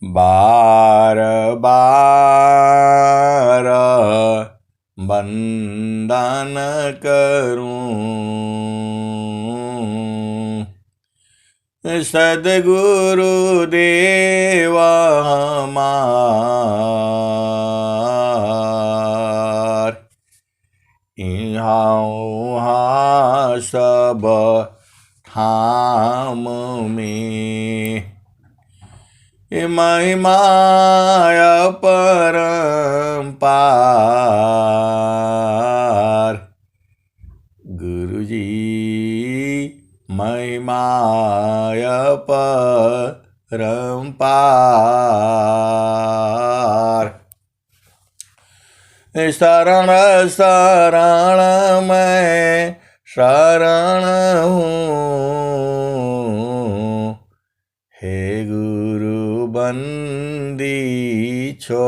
बार बार वंदन करूं, सद्गुरु देव हमार। इहाँ उहाँ सब ठाम में महिमा अपरंपार। गुरुजी महिमा अपरंपार। शरण शरण मैं शरण हूँ, हे गुरु बंदी छोर।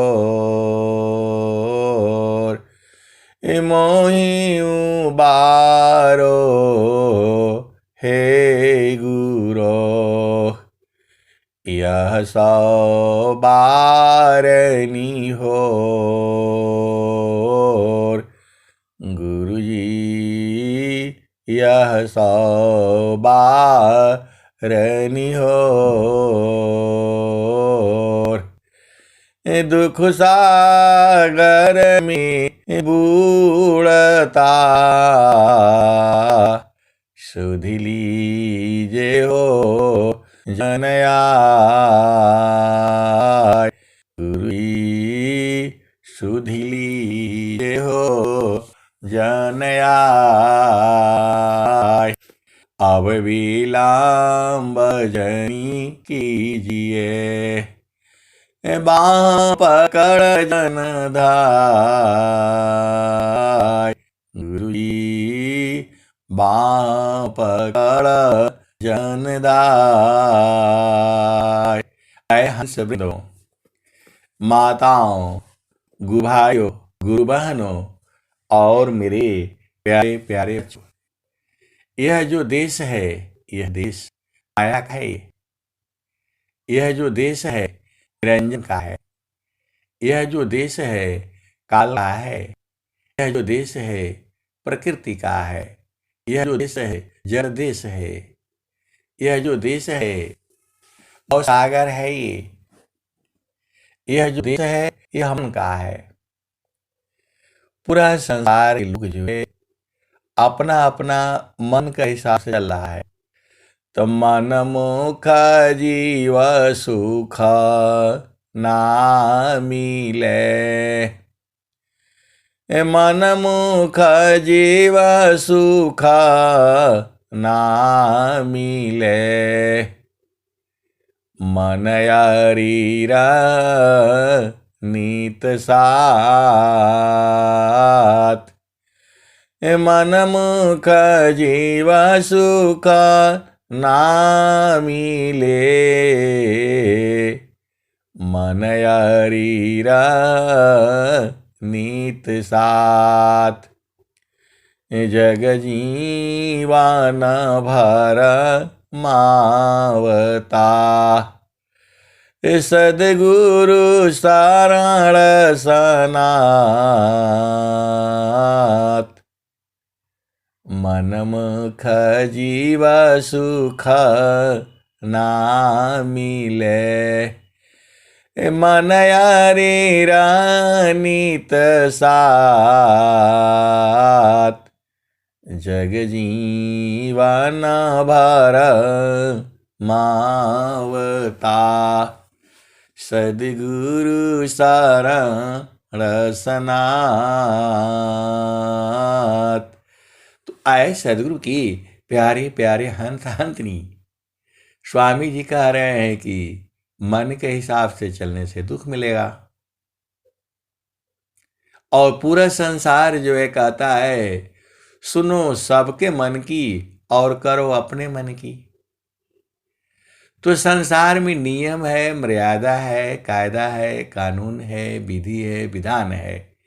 मोहि उबारो हे गुरो, यह सौ बारनी होर। गुरुजी यह सौ बारनी होर। दुख सागर में बूढ़ता, सुध लीजे हो जनयाय। गुरुजी सुध लीजे हो जनयाय। अब विलंब जनी कीजिए, बाँ पकड़ जन धाय। गुरुजी बाँ पकड़ जन दाय। आए हंस वृंदों, माताओं, गुरु भाइयों, गुरु बहनों और मेरे प्यारे प्यारे बच्चों, यह जो देश है, यह देश माया का है। यह जो देश है निरंजन का है। यह जो देश है काल का है। यह जो देश है प्रकृति का है। यह जो देश है जड़ देश है। यह जो देश है और सागर है। यह जो देश है यह हम का है। पूरा संसार के लोग जो है अपना अपना मन का हिसाब से चल रहा है। तो मन मुख जीव सुख ना मिले, मन मुख जीव सुख ना मिले। मन यारीरा नीत साथ, मन मुख जीव सुख ना मिले। मन यारीरा नीत साथ, जग जीवन भर मावता। सद्गुरु शरण सनाथ, मन मुख जीव सुख ना मिले। मन यारी रानीत साथ, जग जीवन भर मावता। सद्गुरु शरण सनाथ। तो आए सद्गुरु की प्यारे प्यारे हंस हंसनी। स्वामी जी कह रहे हैं कि मन के हिसाब से चलने से दुख मिलेगा, और पूरा संसार जो है कहता है सुनो सबके मन की और करो अपने मन की। तो संसार में नियम है, मर्यादा है, कायदा है, कानून है, विधि है, विधान है,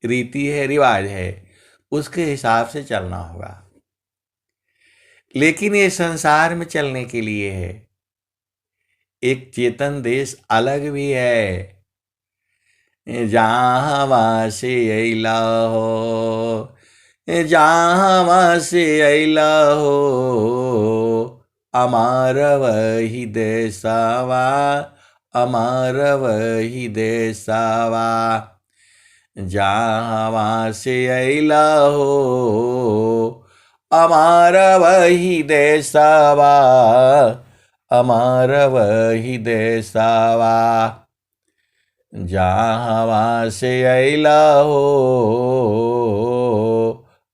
रीति है, रिवाज है, उसके हिसाब से चलना होगा। लेकिन ये संसार में चलने के लिए है, एक चेतन देश अलग भी है। जहाँ से अइला हो, जहाँ से अइला हो, अमार वही देशवा, अमार वही देशवा। जहाँ से अइला हो, अमार वही देशवा, अमार वही देशवा। जहाँ से अइला हो,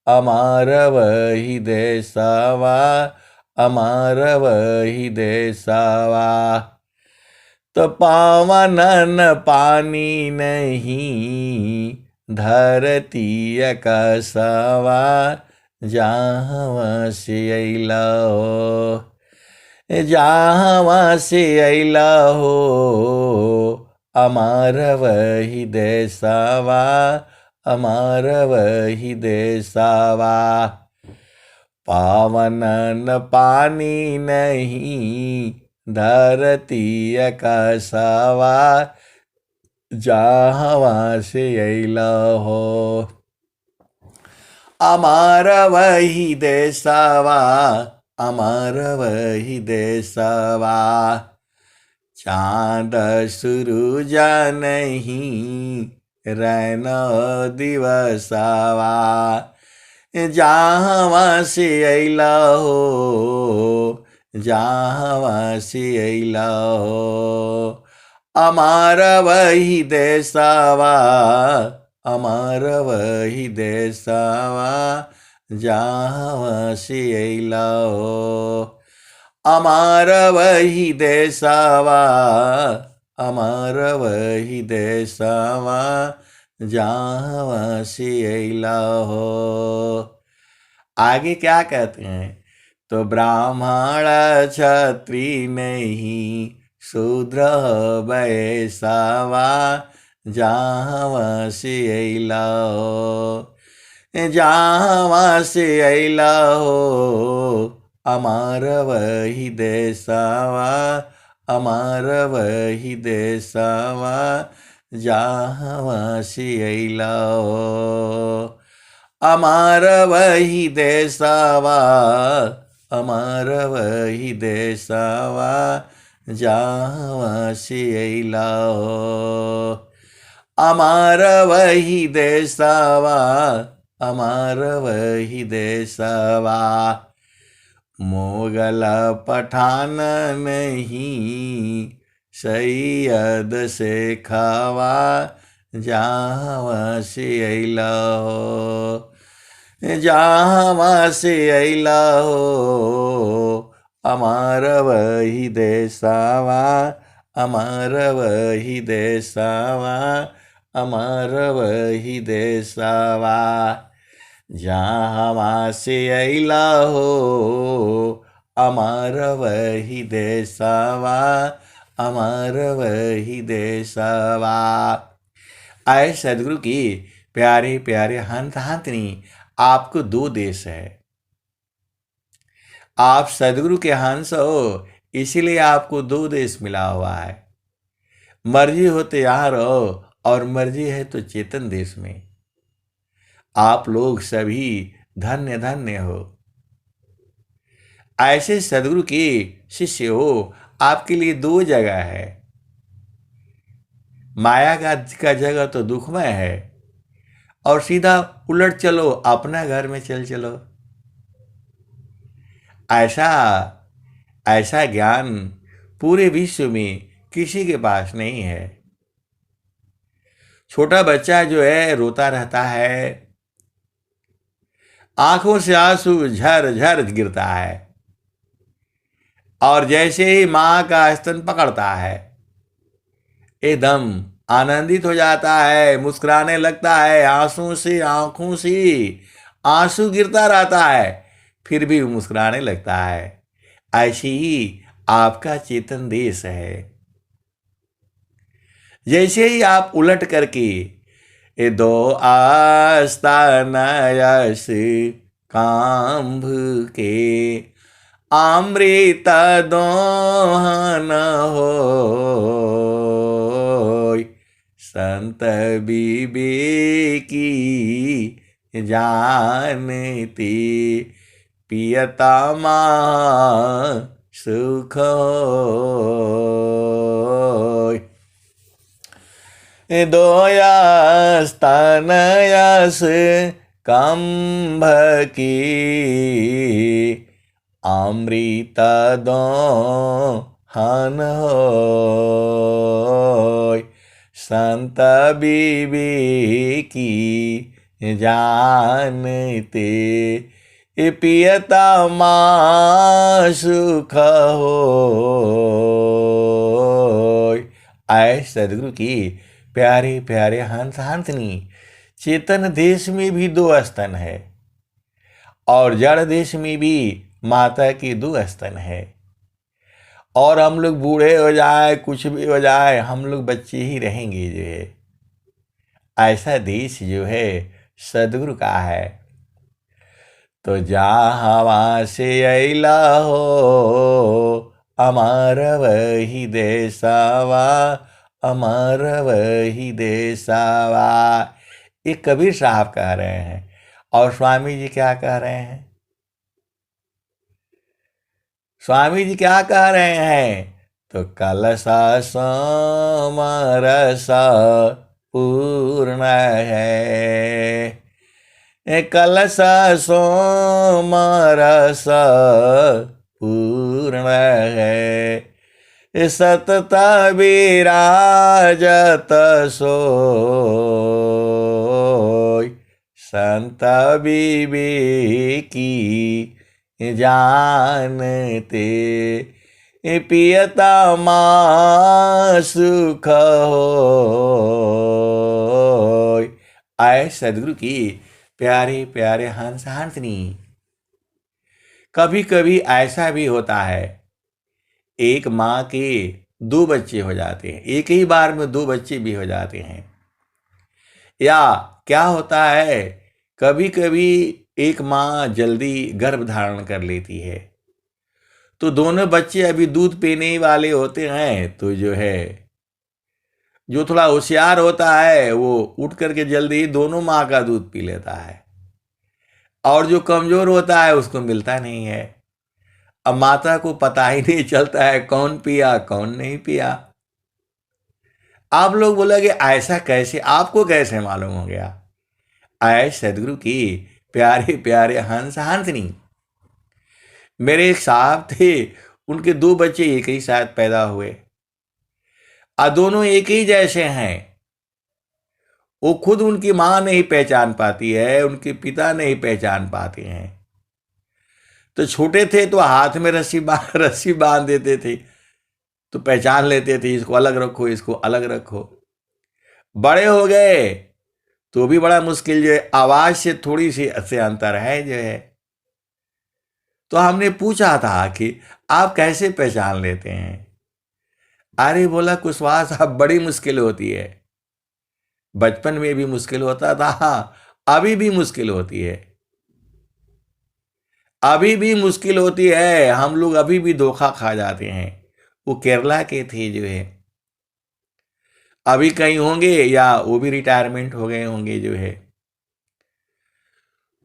अमार वही देशवा, अमार वही देशवा। तो पावन न पानी नहीं, धरती आकाशवा। जहाँ से अइला हो, जहाँ से अइला हो, अमार वही देशवा, अमार वही देशवा। पावन न पानी नहीं, धरती आकाशवा। जहाँ से अइला हो, अमार वही देशवा, अमार वही देशवा। चाँद सूरज नहीं, रैन दिवसवा। जहाँ से अइला हो, जहाँ से अइला हो, अमार वही देशवा, अमार वही देशवा। जहाँ से अइला हो, अमार वही देशवा, अमार वही देशवा। जहाँ से अइला हो। आगे क्या कहते हैं? तो ब्राह्मण क्षत्रिय नहीं, शूद्र वैश्यवा। जहाँ से अइला हो, जहाँ से अइला हो, अमार वही देशवा, अमार वही देशवा। जहाँ से अइला हो, अमार वही देशवा, अमार वही देशवा। जहाँ से अइला हो, अमार वही देशवा, अमार वही देशवा। मोगल पठान नहीं, सैयद से खावा। जहाँ से अइला हो, जहाँ से अइला हो, अमार वही देशवा, अमार वही देशवा, अमार वही देशवा। जहाँ से अइला हो, अमार वही देशवा, अमार वही देशवा। आए सदगुरु की प्यारे प्यारे हंत हंतनी, आपको दो देश है। आप सदगुरु के हंस हो, इसीलिए आपको दो देश मिला हुआ है। मर्जी हो तो यहाँ रहो, और मर्जी है तो चेतन देश में। आप लोग सभी धन्य धन्य हो। ऐसे सदगुरु के शिष्य हो, आपके लिए दो जगह है। माया का जगह तो दुखमय है, और सीधा उलट चलो, अपना घर में चलो। ऐसा ऐसा ज्ञान पूरे विश्व में किसी के पास नहीं है। छोटा बच्चा जो है रोता रहता है, आंखों से आंसू झर झर गिरता है, और जैसे ही मां का स्तन पकड़ता है, एकदम आनंदित हो जाता है, मुस्कुराने लगता है, आंसू से आंखों से आंसू गिरता रहता है, फिर भी मुस्कुराने लगता है। ऐसी ही आपका चेतन देश है। जैसे ही आप उलट करके ये दो आस्ताना यश कांभ के, अमृत दोहन होय, संत विवेकी जानती, पियतमा सुख होय। दोयस्तनयस कंभ की, अमृत दोहन होय, संत विवेकी जानते, पियतमा सुख होय। आए सदगुरु की प्यारे प्यारे हंस हंसनी, चेतन देश में भी दो स्तन है और जड़ देश में भी माता की दो स्तन है। और हम लोग बूढ़े हो जाए, कुछ भी हो जाए, हम लोग बच्चे ही रहेंगे जो है। ऐसा देश जो है सदगुरु का है। तो जहाँ से अला हो, अमर वही देसावा, अमर वही देसावा। ये कबीर साहब कह रहे हैं। और स्वामी जी क्या कह रहे हैं? स्वामी जी क्या कह रहे हैं? तो कलसा समरस पूर्ण है, कलश सोमरस पूर्ण है, सतत विराजत सोय, संत विवेकी जानते, पियतमा सुख होय। आए सदगुरु की प्यारे प्यारे हंस हंसनी। कभी कभी ऐसा भी होता है, एक माँ के दो बच्चे हो जाते हैं, एक ही बार में दो बच्चे भी हो जाते हैं। या क्या होता है, कभी कभी एक माँ जल्दी गर्भ धारण कर लेती है, तो दोनों बच्चे अभी दूध पीने वाले होते हैं, तो जो है जो थोड़ा होशियार होता है वो उठ करके जल्दी ही दोनों माँ का दूध पी लेता है, और जो कमजोर होता है उसको मिलता नहीं है। अब माता को पता ही नहीं चलता है कौन पिया कौन नहीं पिया। आप लोग बोलोगे ऐसा कैसे, आपको कैसे मालूम हो गया? आए सदगुरु की प्यारे प्यारे हंस हंसनी। मेरे एक साहब थे, उनके दो बच्चे एक ही साथ पैदा हुए, और दोनों एक ही जैसे हैं। वो खुद उनकी माँ नहीं पहचान पाती है, उनके पिता नहीं पहचान पाते हैं। तो छोटे थे तो हाथ में रस्सी बांध देते थे, तो पहचान लेते थे, इसको अलग रखो इसको अलग रखो। बड़े हो गए तो भी बड़ा मुश्किल, जो है आवाज से थोड़ी सी से अंतर है जो है। तो हमने पूछा था कि आप कैसे पहचान लेते हैं? अरे बोला कुशवाहा साहब बड़ी मुश्किल होती है, बचपन में भी मुश्किल होता था, अभी भी मुश्किल होती है, अभी भी मुश्किल होती है। हम लोग अभी भी धोखा खा जाते हैं। वो केरला के थे जो है, अभी कहीं होंगे या वो भी रिटायरमेंट हो गए होंगे जो है।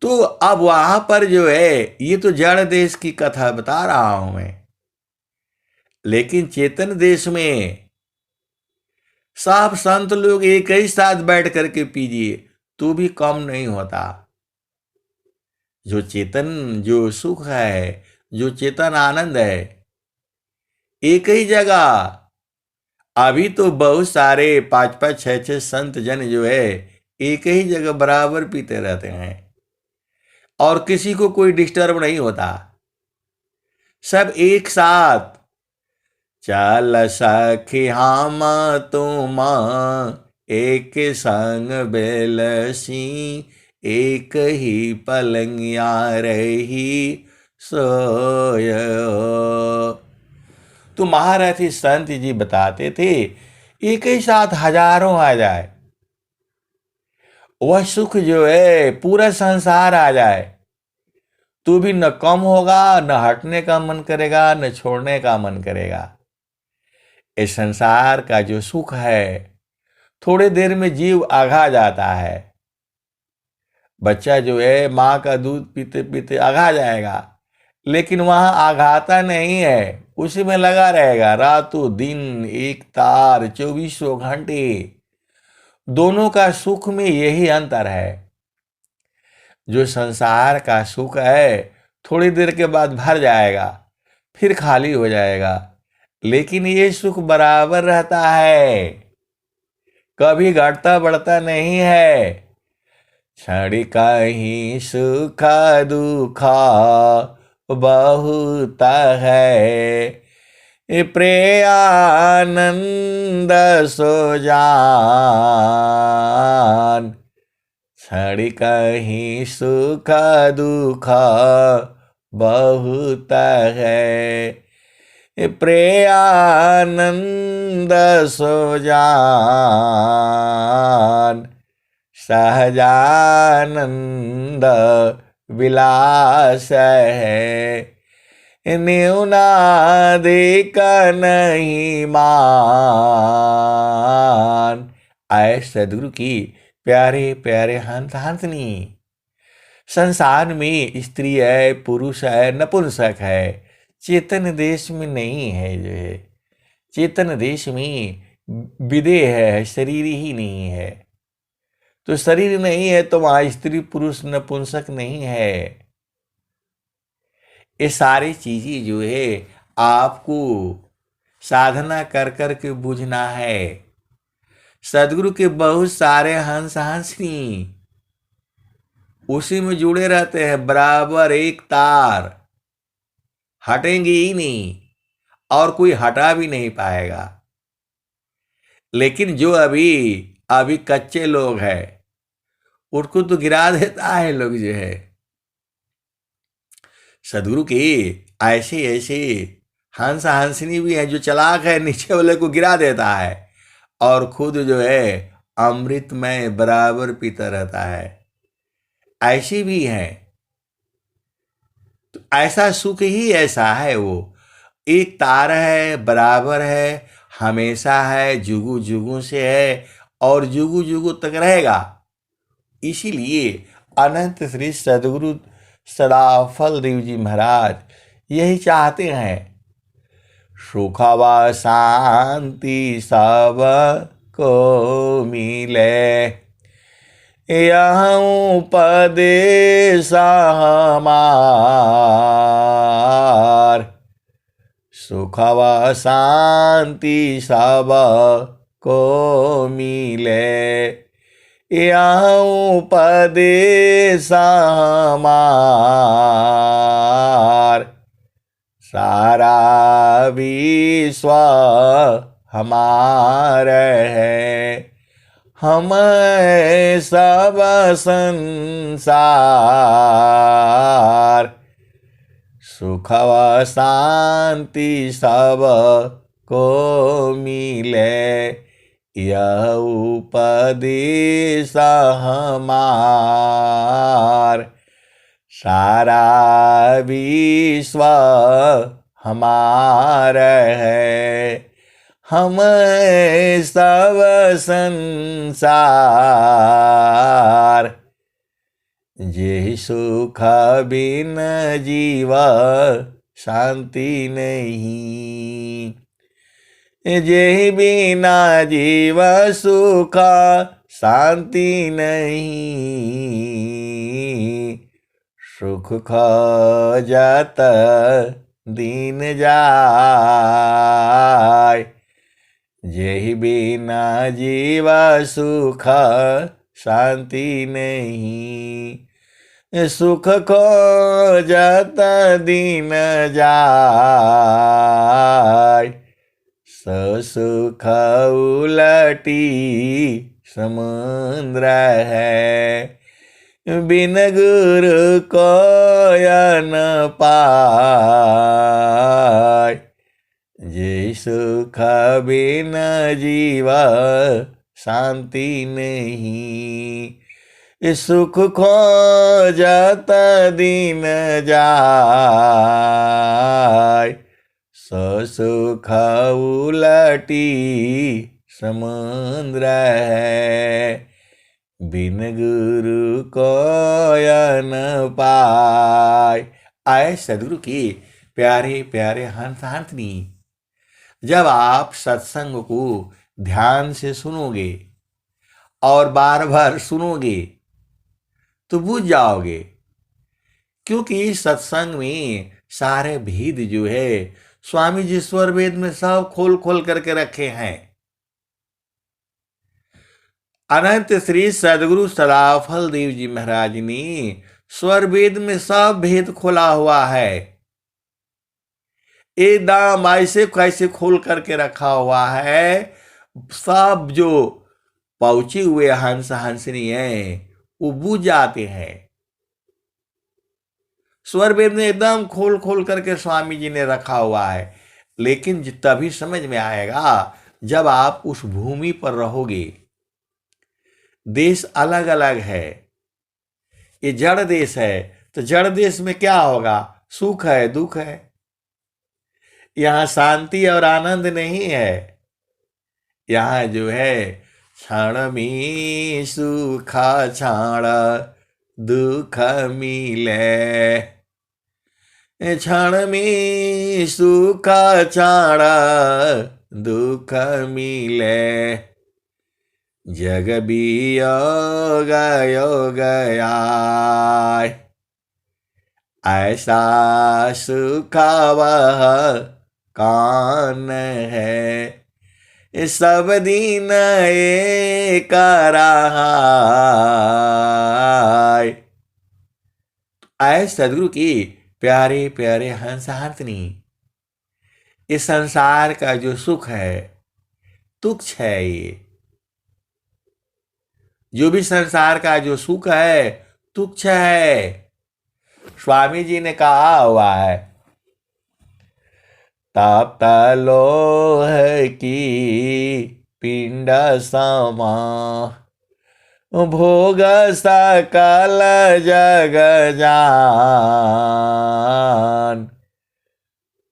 तो अब वहां पर जो है, ये तो जड़ देश की कथा बता रहा हूं मैं, लेकिन चेतन देश में सब संत लोग एक ही साथ बैठ करके पीजिए तो भी कम नहीं होता। जो चेतन, जो सुख है, जो चेतन आनंद है, एक ही जगह। अभी तो बहुत सारे 5-5 6-6 संत जन जो है एक ही जगह बराबर पीते रहते हैं, और किसी को कोई डिस्टर्ब नहीं होता, सब एक साथ। चल सखी हम तुम एक संग बेलसी, एक ही पलंगिया रही सोय। तो महारथी संत जी बताते थे, एक ही साथ हजारों आ जाए, वह सुख जो है पूरा संसार आ जाए, तो भी न कम होगा, न हटने का मन करेगा, न छोड़ने का मन करेगा। इस संसार का जो सुख है, थोड़े देर में जीव आघा जाता है। बच्चा जो है माँ का दूध पीते पीते आघा जाएगा, लेकिन वहां आघाता नहीं है, उसी में लगा रहेगा रातों दिन, एक तार 24 घंटे। दोनों का सुख में यही अंतर है। जो संसार का सुख है थोड़ी देर के बाद भर जाएगा, फिर खाली हो जाएगा, लेकिन ये सुख बराबर रहता है, कभी घटता बढ़ता नहीं है। क्षणिक ही सुख दुख बहुत है, प्रेय आनंद सो जान। क्षणिक ही सुख दुख बहुत है, प्रेय आनंद सो जान। सहजानंद विलास है, न्यूनाधिक नहीं मान। आए सदगुरु की प्यारे प्यारे हंस हंसनी। संसार में स्त्री है, पुरुष है, नपुंसक है, चेतन देश में नहीं है। जो है चेतन देश में विदेह है, शरीर ही नहीं है। तो शरीर नहीं है तो वहां स्त्री पुरुष नपुंसक नहीं है। ये सारी चीजें जो है आपको साधना कर कर के बुझना है। सदगुरु के बहुत सारे हंस हंसनी उसी में जुड़े रहते हैं, बराबर एक तार, हटेंगे ही नहीं और कोई हटा भी नहीं पाएगा। लेकिन जो अभी अभी कच्चे लोग हैं उनको तो गिरा देता है लोग। जो है सदगुरु की ऐसे ऐसे हंस हंसनी भी है जो चालाक है, नीचे वाले को गिरा देता है और खुद जो है अमृत में बराबर पीता रहता है। ऐसी भी है। तो ऐसा सुख ही ऐसा है, वो एक तार है, बराबर है, हमेशा है, जुगु जुगु से है और जुगु जुगु तक रहेगा। इसीलिए अनंत श्री सदगुरु सदाफल देव जी महाराज यही चाहते हैं, सुख व शांति सब को मिले, यह उपदेश हमार। सुख व शांति सब को मिले, यह उपदेश हमार। सारा विश्व हमार है, हम सब संसार। सुख व शांति सब को मिले, यह उपदेश हमार। सारा विश्व हमार है, हम सब संसार। जे सुख बिन जीव शांति नहीं, जे बिना जीव सुख शांति नहीं। सुख खोजत दिन जाय, जेहि बिना जीव सुख शांति नहीं। सुख खोजत दिन जाय, सुख उलटी समुद्र है। बिन गुरु कोय न पाय, जे सुख बिन जीव शांति नहीं। सुख खोजत दिन जाय, सो सुख उलटी समुद्र है, बिन गुरु कोय न पाय। आए सदगुरु की प्यारे प्यारे हंस हंसनी, जब आप सत्संग को ध्यान से सुनोगे और बार बार सुनोगे तो बुझ जाओगे, क्योंकि सत्संग में सारे भेद जो है स्वामी जी स्वर वेद में सब खोल खोल करके रखे हैं। अनंत श्री सदगुरु सदाफल देव जी महाराज ने स्वर वेद में सब भेद खोला हुआ है। एकदम ऐसे कैसे खोल करके रखा हुआ है, सब जो पहुंचे हुए हंस हंसनी है वो बुझ जाते हैं। स्वर वेद में एकदम खोल खोल करके स्वामी जी ने रखा हुआ है, लेकिन तभी समझ में आएगा जब आप उस भूमि पर रहोगे। देश अलग अलग है, ये जड़ देश है, तो जड़ देश में क्या होगा, सुख है दुख है, यहां शांति और आनंद नहीं है। यहां जो है क्षण में सुख क्षण दुख मिले, क्षण में सुख क्षण दुख मिले, जग वियोग योग आय, ऐसा सुख वह कौन है, सब दिन एक रहा। आए सदगुरु की प्यारे प्यारे हंस हंसनी, इस संसार का जो सुख है तुच्छ है। ये जो भी संसार का जो सुख है तुच्छ है। स्वामी जी ने कहा हुआ है, तप्त लोह की पिंड समा, भोग सकल जग जान,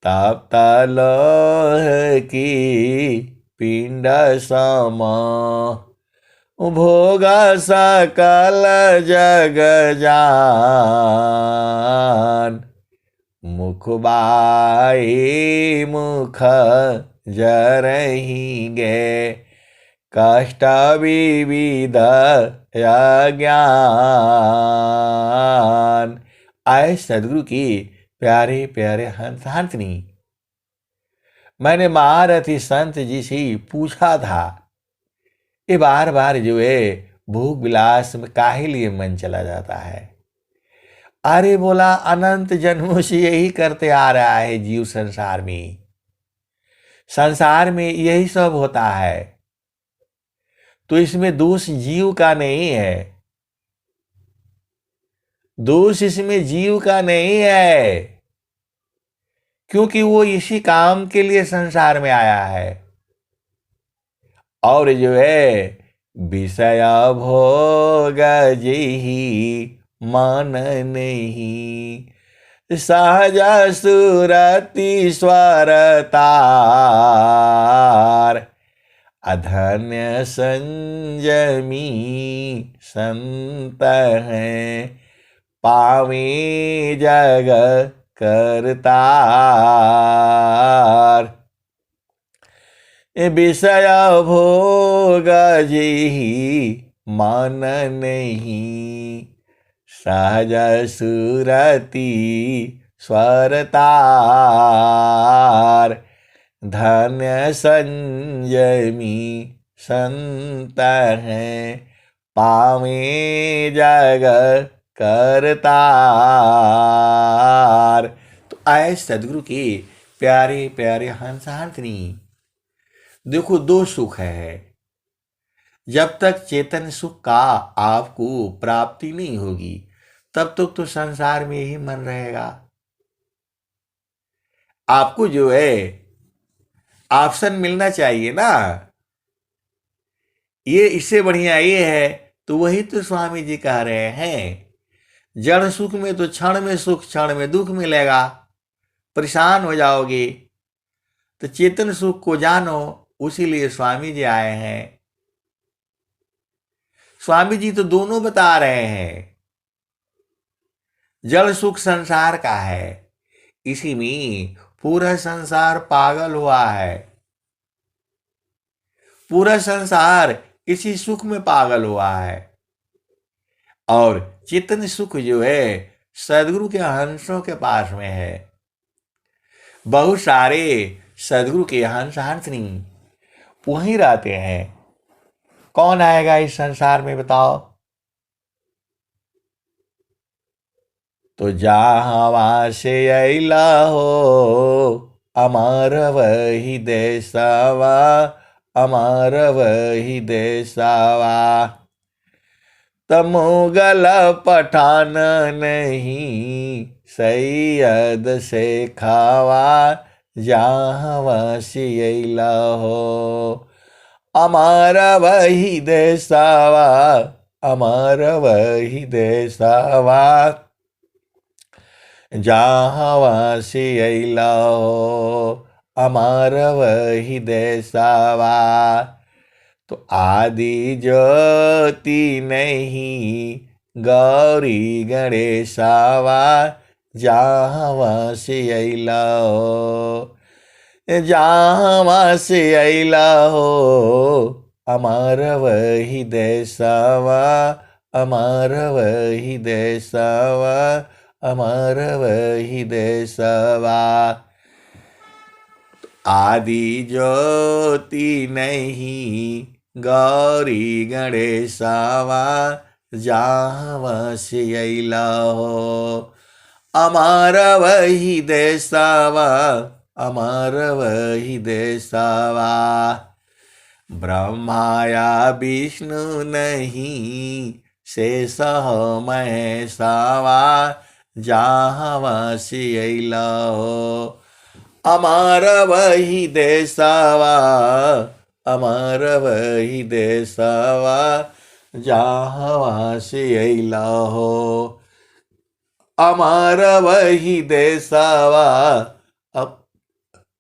तप्त लोह की पिंड समा, भोग सकल जग जान, मुख बाई मुख जरहेंगे, कष्ट विविध अज्ञान। आए सदगुरु की प्यारे प्यारे हंस हंसनी, मैंने महारथी संत जी से पूछा था, ये बार बार जो है भोग विलास में काहे लिए मन चला जाता है। अरे बोला, अनंत जन्मों से यही करते आ रहा है जीव, संसार में यही सब होता है, तो इसमें दोष जीव का नहीं है, दोष इसमें जीव का नहीं है, क्योंकि वो इसी काम के लिए संसार में आया है। और जो है विषय भोग जेहि मन नहीं, सहज सुरति स्वरतार, अधन्य संजमी संत हैं, पावे जग करतार, विषय भोग जेहि मन नहीं, सहज सुरति स्वरतार, धन्य संयमी संत हैं, पावे जग करतार। तो आए सदगुरु के प्यारे प्यारे हंस हंसनी, देखो दो सुख है। जब तक चेतन सुख का आपको प्राप्ति नहीं होगी तब तक तो संसार में ही मन रहेगा। आपको जो है ऑप्शन मिलना चाहिए ना, ये इससे बढ़िया ये है तो वही तो स्वामी जी कह रहे हैं, जड़ सुख में तो क्षण में सुख क्षण में दुख मिलेगा, परेशान हो जाओगे। तो चेतन सुख को जानो, उसीलिए स्वामी जी आए हैं। स्वामी जी तो दोनों बता रहे हैं। जड़ सुख संसार का है, इसी में पूरा संसार पागल हुआ है। पूरा संसार इसी सुख में पागल हुआ है। और चेतन सुख जो है सदगुरु के हंसों के पास में है। बहुत सारे सदगुरु के हंस हंसनी वहीं रहते हैं। कौन आएगा इस संसार में बताओ? तो जहाँ से अला हो, अमर वही देशवा, अमर वही देशवा। तमुगल पठान नहीं, सैयद से खावा, जहाँ से अला हो, अमर वही देशवा, अमर वही देशवा। जहाँ से अला हो, अमर वही देशवा। तो आदि ज्योति नहीं, गौरी गणेशवा, जहाँ से अला हो, जहाँ से अला हो, अमर वही देशवा, अमर वही देशवा, अमर वही देशवा। आदि ज्योति नहीं, गौरी गणेशवा, जहाँ से अला हो, अमर वही देशवा, अमर वही देशवा। ब्रह्माया विष्णु नहीं, शेष महेशवा, जहाँ से अला हो, अमर वही देशवा, अमर वही देशवा, जहाँ से अला हो, अमर वही देशवा,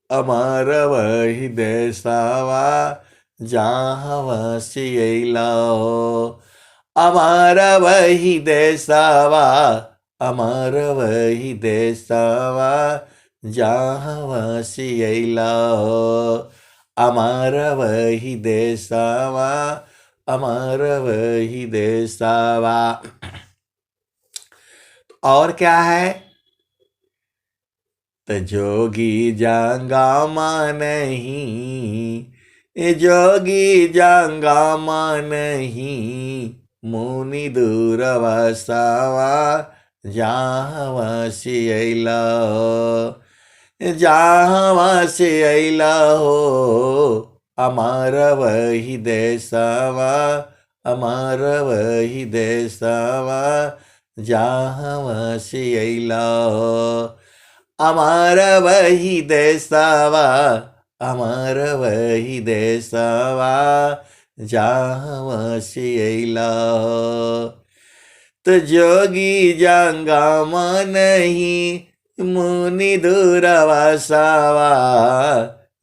अमर वही देशवा, जहाँ से अला हो, अमर वही देशवा, अमर वही देशवा, जहाँ से अला हो, अमर वही देशवा, अमर वही देशवा। और क्या है? तो जोगी जंगमा नहीं, जोगी जंगमा नहीं, मुनि दूर वसवा, जहाँ से अला हो, जहाँ से अला हो, अमर वही देशवा, अमर वही देशवा, जहाँ से अला हो, अमर वही देशवा, अमर वही देशवा, जहाँ से अला हो। तो जोगी जंगमा नहीं, मुनि दूर वसवा,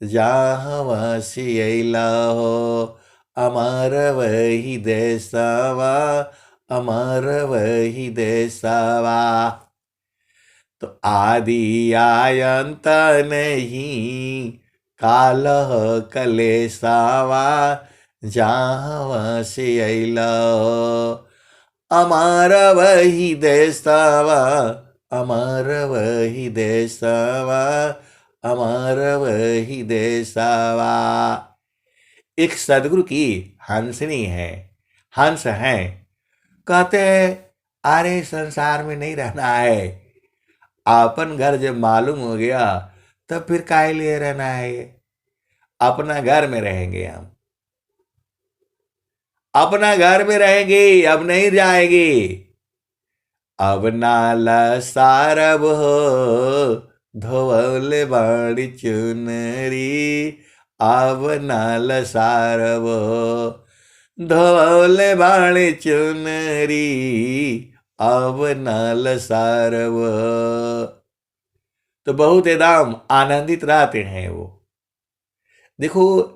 जहाँ से अला हो, अमर वही देशवा, अमर वही देशवा। तो आदि आयंत नहीं, काल कलेशवा, जहाँ से अला हो, अमर वही देशवा, अमर वही देशवा, अमर वही देशवा। एक सदगुरु की हंसनी है, हंस है। कहते हैं अरे संसार में नहीं रहना है, अपन घर जब मालूम हो गया तब फिर काहे लिए रहना है। अपना घर में रहेंगे हम, अपना घर में रहेंगे, अब नहीं जाएंगे। अब नाल सारब हो, धोवले बाड़ी चुनरी, अब नाल सारब हो, धौल बाणे चुनरी अब नाल सारव। तो बहुत एकदम आनंदित रहते हैं वो। देखो,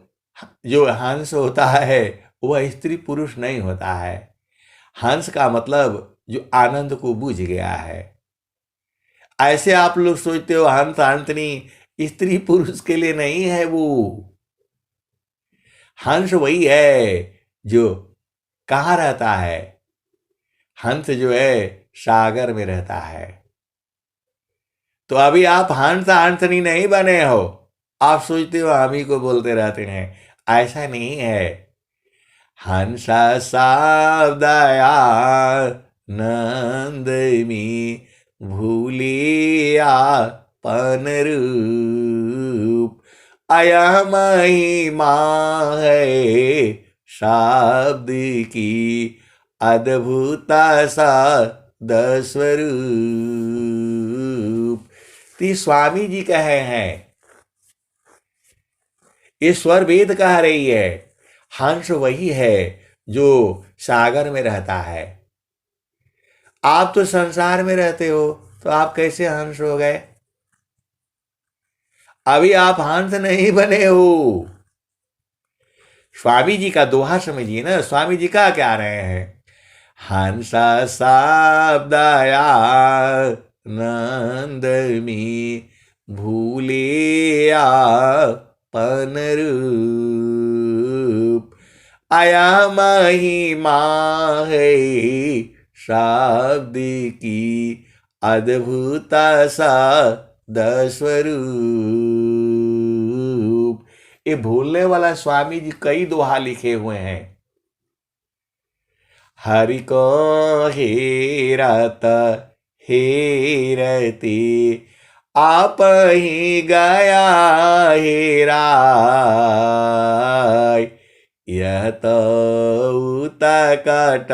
जो हंस होता है वह स्त्री पुरुष नहीं होता है। हंस का मतलब जो आनंद को बुझ गया है। ऐसे आप लोग सोचते हो हंस हंसनी स्त्री पुरुष के लिए नहीं है। वो हंस वही है जो कहाँ रहता है। हंस जो है सागर में रहता है। तो अभी आप हंस हंसनी नहीं बने हो। आप सोचते हो हम ही को बोलते रहते हैं। ऐसा नहीं है। हंसा साव दया नंद में भूलिया पन रूप। आया महिमा है शब्द की अद्भुता सा दस्वरूप। तो स्वामी जी कहे हैं, ये स्वर वेद कह रही है। हंस वही है जो सागर में रहता है। आप तो संसार में रहते हो, तो आप कैसे हंस हो गए? अभी आप हंस नहीं बने हो। स्वामी जी का दोहा समझिए ना। स्वामी जी का क्या रहे हैं? हंसा साबदाया नंद में भूलिया पन रूप। आया महिमा है शब्द की अद्भुता सा दस्वरूप। ये भूलने वाला स्वामी जी कई दोहा लिखे हुए हैं। हरि को हेरत हेरती आप ही गया हेरा। यह तो उतकट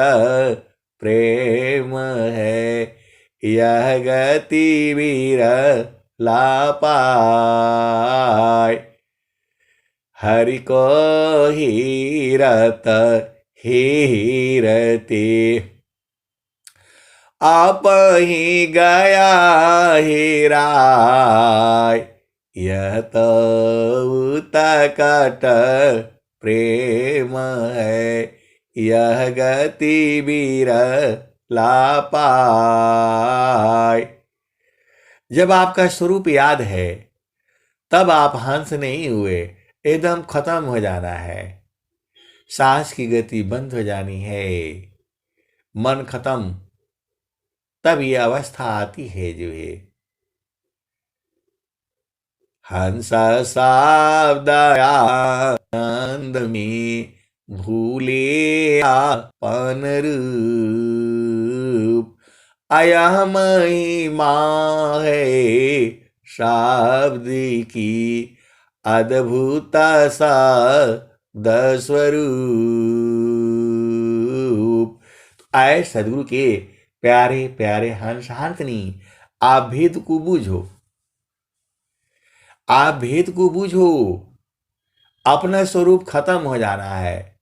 प्रेम है, यह गति वीर लापाय। हरि को हीरत हीरते आप ही गया हेराय। यह तो उतकट प्रेम है, यह गति वीर लापाय। जब आपका स्वरूप याद है तब आप हंस नहीं हुए। एकदम खत्म हो जाना है। सांस की गति बंद हो जानी है। मन खत्म। तब ये अवस्था आती है जो है हंसा सावदयानंद में भूले आपन रूप। आया महिमा है शब्द की अद्भुता सा दस्वरूप। आए सदगुरु के प्यारे प्यारे हंस हंसनी, आप भेद को बूझो। आप भेद को बूझो। अपना स्वरूप खत्म हो जाना है।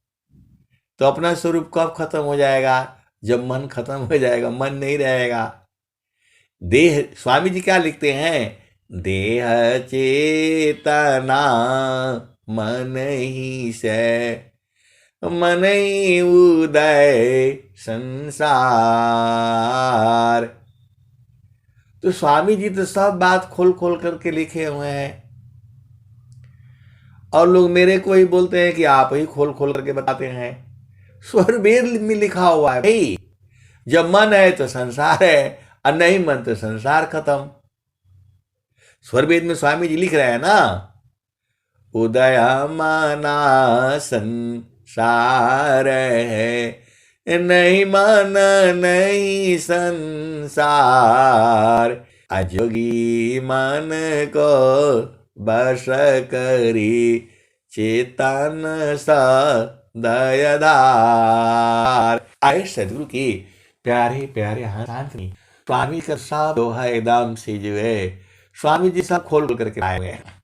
तो अपना स्वरूप कब खत्म हो जाएगा? जब मन खत्म हो जाएगा, मन नहीं रहेगा। देह, स्वामी जी क्या लिखते हैं? देह चेतना मन ही से, मन ही उदय संसार। तो स्वामी जी तो सब बात खोल खोल करके लिखे हुए हैं। और लोग मेरे को ही बोलते हैं कि आप ही खोल खोल करके बताते हैं। स्वर वेद में लिखा हुआ है भाई। जब मन है तो संसार है, और नहीं मन तो संसार खत्म। स्वर वेद में स्वामी जी लिख रहे हैं ना, उदयमाना संसार है, नहीं मन नहीं संसार। अजोगी मन को बस करी चेतन सा दयाधार। आए सदगुरु के प्यारे प्यारे हंसनी, स्वामी का सब दोहा एकदम से जो है स्वामी जी सब खोल करके आए हुए हैं।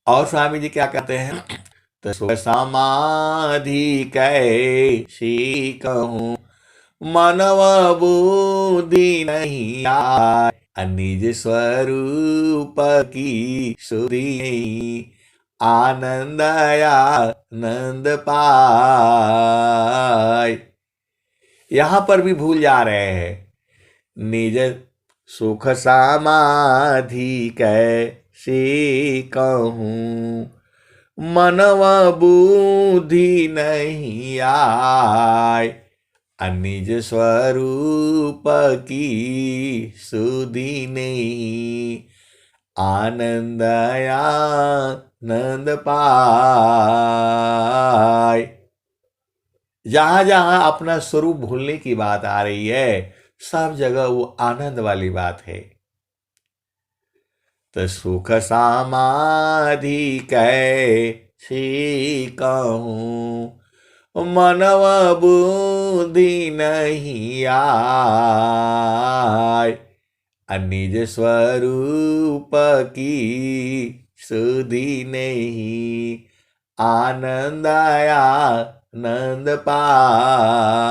और स्वामी जी क्या कहते हैं? तो सुख समाधि कैसी कहूँ, मनव बुद्धि नहीं आए, निज स्वरूप की सुधि नहीं, आनंद आनंद पाए। यहां पर भी भूल जा रहे हैं। निज सुख समाधि कैसी कहूँ, मनव बुद्धि नहीं आए, निज स्वरूप की सुधि नहीं, आनंद आनंद पाए। जहां जहां अपना स्वरूप भूलने की बात आ रही है, सब जगह वो आनंद वाली बात है। तो सुख समाधि कैसी कहूँ, मनव बुद्धि नहीं आए, निज स्वरूप की सुधि नहीं, आनंद आनंद पाए।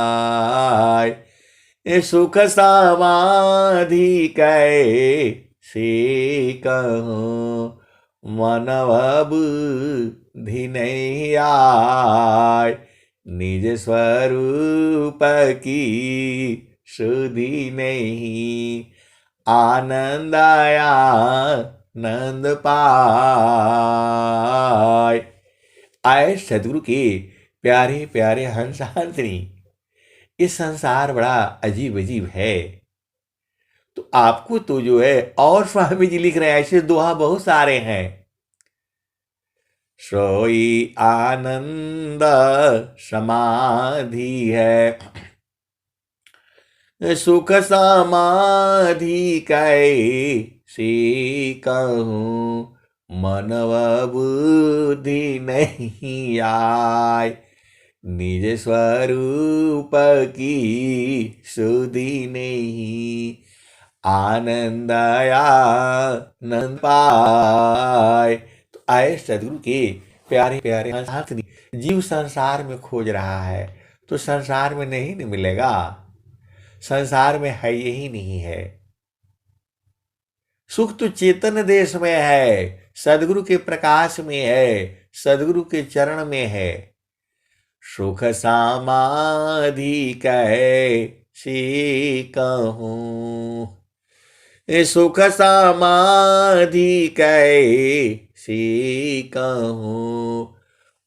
सुख समाधि कैसी कहूँ, मनव बुद्धि नहीं आए, निज स्वरूप की सुधि नहीं, आनंद आनंद पाए। आए सदगुरु के प्यारे प्यारे हंस हंसनी, ये संसार बड़ा अजीब अजीब है। तो आपको तो जो है, और स्वामी जी लिख रहे हैं, ऐसे दोहा बहुत सारे हैं। सोई आनंद समाधि है, सुख समाधि कैसी कहूँ, मनव बुद्धि नहीं आए, निज स्वरूप की सुधि नहीं, आनंद आनंद पाए। तो आए सदगुरु के प्यारे प्यारे हंसनी, जीव संसार में खोज रहा है, तो संसार में नहीं मिलेगा। संसार में है यही नहीं है। सुख तो चेतन देश में है, सदगुरु के प्रकाश में है, सदगुरु के चरण में है। सुख समाधि कैसी कहूँ, सुख समाधि कैसी कहूँ,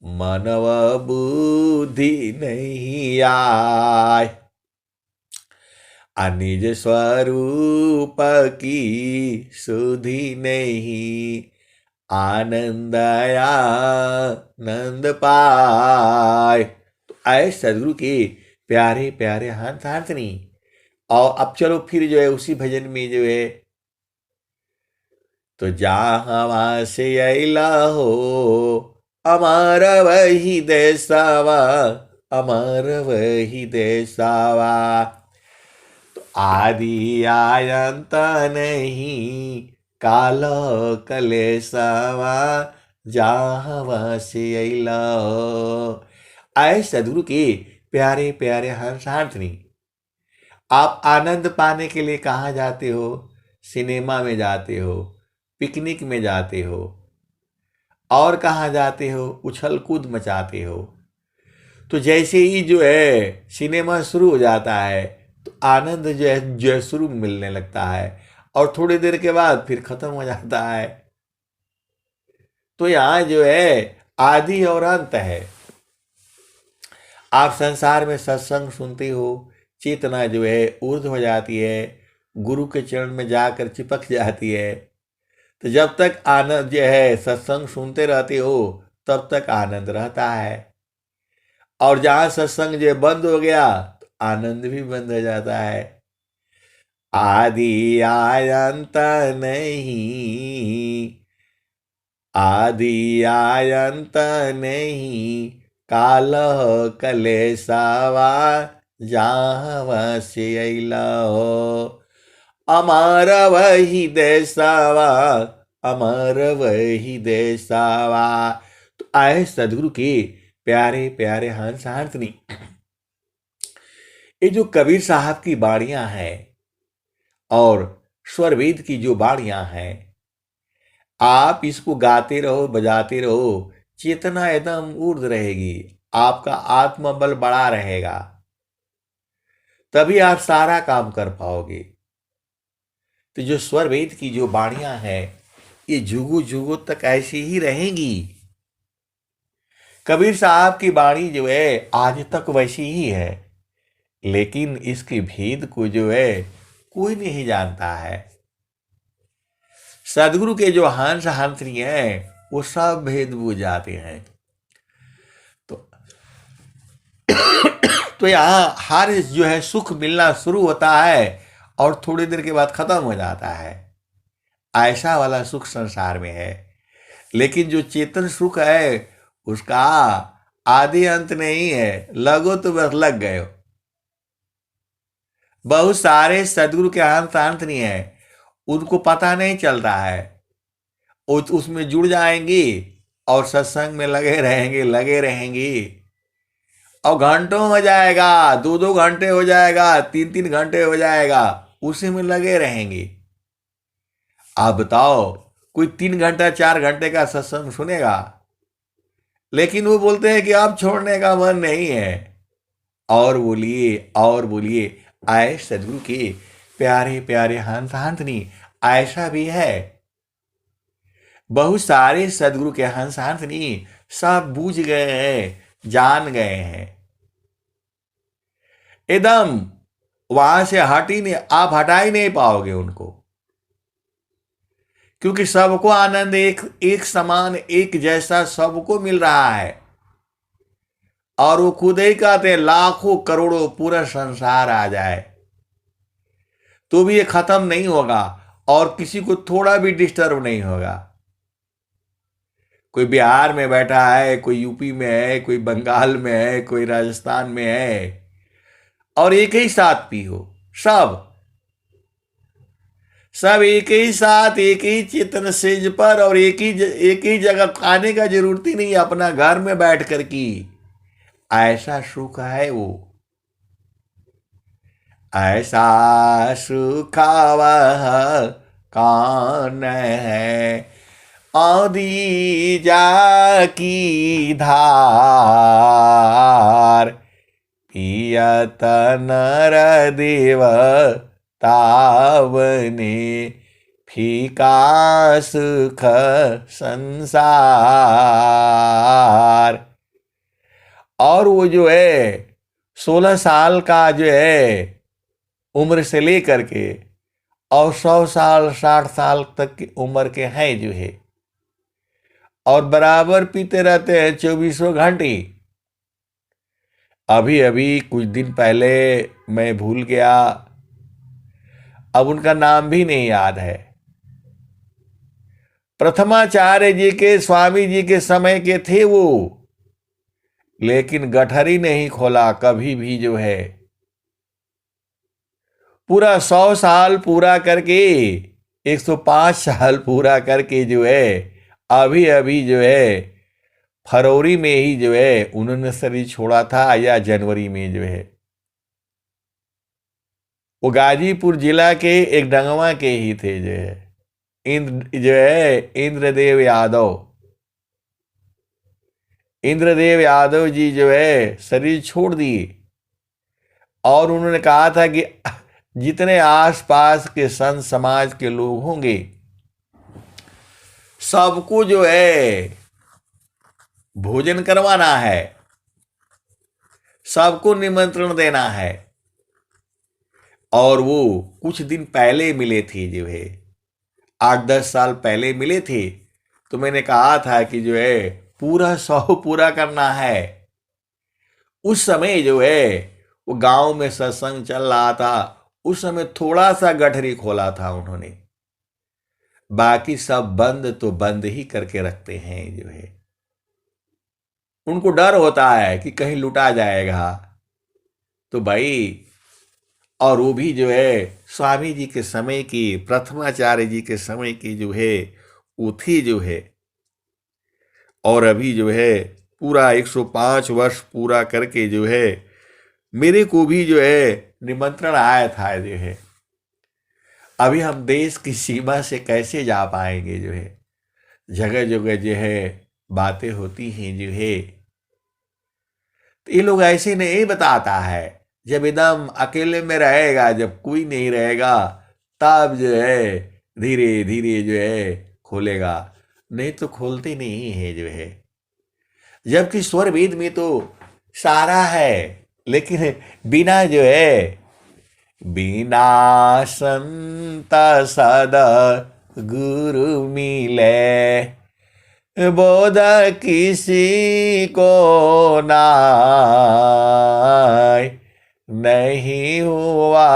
मनव बुद्धि नहीं आए, निज स्वरूप की सुधि नहीं, आनंद आनंद पाए। तो आए सदगुरु के प्यारे प्यारे हंस हंसनी। और अब चलो फिर जो है उसी भजन में जो है, तो जहाँ से अला हो अमर वही देसावा, अमर वही देसावा, आदि आयंत नहीं काल कलेसावा, जहाँ से अला हो। आए सदगुरु के प्यारे प्यारे हंसार्थनी, आप आनंद पाने के लिए कहाँ जाते हो? सिनेमा में जाते हो, पिकनिक में जाते हो, और कहाँ जाते हो? उछल कूद मचाते हो। तो जैसे ही जो है सिनेमा शुरू हो जाता है, तो आनंद जो है शुरू मिलने लगता है, और थोड़ी देर के बाद फिर खत्म हो जाता है। तो यहाँ जो है आदि और अंत है। आप संसार में सत्संग सुनते हो, चेतना जो है ऊर्ध्व हो जाती है, गुरु के चरण में जाकर चिपक जाती है। तो जब तक आनंद जो है सत्संग सुनते रहते हो, तब तक आनंद रहता है। और जहां सत्संग जो बंद हो गया, तो आनंद भी बंद हो जाता है। आदि आयंत नहीं, आदि आयंत नहीं काल कलेसावा, जहाँ से अला हो अमर वही देसावा, अमर वही देसावा। तो आए सदगुरु के प्यारे प्यारे हंस हाथनी। ये जो कबीर साहब की बाणियां हैं और स्वरवेद की जो बाणियां हैं, आप इसको गाते रहो, बजाते रहो, चेतना एकदम ऊर्ध्व रहेगी, आपका आत्मबल बढ़ा रहेगा, तभी आप सारा काम कर पाओगे। तो जो स्वरवेद की जो बाणियां हैं, ये जुगों जुगों तक ऐसी ही रहेंगी। कबीर साहब की बाणी जो है आज तक वैसी ही है, लेकिन इसके भेद को जो है कोई नहीं जानता है। सदगुरु के जो हंस हंसनी है वो सब भेद बुझ जाते हैं। तो तो यहाँ हर जो है सुख मिलना शुरू होता है और थोड़ी देर के बाद खत्म हो जाता है। ऐसा वाला सुख संसार में है। लेकिन जो चेतन सुख है उसका आदि अंत नहीं है, लगो तो बस लग गए हो। बहुत सारे सदगुरु के अंत अंत नहीं है, उनको पता नहीं चलता है, उसमें जुड़ जाएंगी और सत्संग में लगे रहेंगी और घंटों हो जाएगा, 2-2 घंटे हो जाएगा, 3-3 घंटे हो जाएगा, उसी में लगे रहेंगे। आप बताओ, कोई 3 घंटा 4 घंटे का सत्संग सुनेगा? लेकिन वो बोलते हैं कि अब छोड़ने का मन नहीं है। और बोलिए, आए सदगुरु के प्यारे प्यारे हंस हंसनी, ऐसा भी है। बहुत सारे सदगुरु के हंस हंसनी सब बूझ गए हैं, जान गए हैं, एकदम वहां से आप हटा ही नहीं पाओगे उनको, क्योंकि सबको आनंद एक समान एक जैसा सबको मिल रहा है। और वो खुद ही कहते हैं लाखों करोड़ों पूरा संसार आ जाए तो भी ये खत्म नहीं होगा और किसी को थोड़ा भी डिस्टर्ब नहीं होगा। कोई बिहार में बैठा है, कोई यूपी में है, कोई बंगाल में है, कोई राजस्थान में है, और एक ही साथ पियो, सब एक ही साथ एक ही चितन सेज पर, और एक ही जगह खाने का जरूरत ही नहीं, अपना घर में बैठ कर की ऐसा सुख है वो। ऐसा सुख वह कौन है, औदी जा की धार, पियत नर देव तावने, फीका सुख संसार। और वो जो है 16 साल का जो है उम्र से लेकर के और 100 साल 60 साल तक की उम्र के हैं जो है, और बराबर पीते रहते हैं 24 घंटे। अभी कुछ दिन पहले मैं भूल गया, अब उनका नाम भी नहीं याद है। प्रथमाचार्य जी के स्वामी जी के समय के थे वो, लेकिन गठरी नहीं खोला कभी भी जो है। पूरा 100 साल पूरा करके 105 साल पूरा करके जो है अभी जो है फरवरी में ही जो है उन्होंने शरीर छोड़ा था, या जनवरी में जो है। वो गाजीपुर जिला के एक डंगवा के ही थे जो है, इंद्रदेव यादव जी जो है शरीर छोड़ दिए, और उन्होंने कहा था कि जितने आसपास के संत समाज के लोग होंगे सबको जो है भोजन करवाना है, सबको निमंत्रण देना है। और वो कुछ दिन पहले मिले थे जो है, 8-10 साल पहले मिले थे, तो मैंने कहा था कि जो है पूरा 100 पूरा करना है। उस समय जो है वो गांव में सत्संग चल रहा था, उस समय थोड़ा सा गठरी खोला था उन्होंने, बाकी सब बंद तो बंद ही करके रखते हैं जो है। उनको डर होता है कि कहीं लुटा जाएगा, तो भाई, और वो भी जो है स्वामी जी के समय की, प्रथमाचार्य जी के समय की जो है वो थी जो है। और अभी जो है पूरा 105 वर्ष पूरा करके जो है मेरे को भी जो है निमंत्रण आया था जो है। अभी हम देश की सीमा से कैसे जा पाएंगे जो है, जगह जगह जो है बातें होती हैं जो है। तो ये लोग ऐसे नहीं बताता है, जब एकदम अकेले में रहेगा, जब कोई नहीं रहेगा, तब जो है धीरे धीरे जो है खोलेगा, नहीं तो खोलते नहीं है जो है। जबकि स्वर वेद में तो सारा है, लेकिन बिना जो है, बिना संत सद गुरु मिले बोध किसी को नाय, नहीं हुआ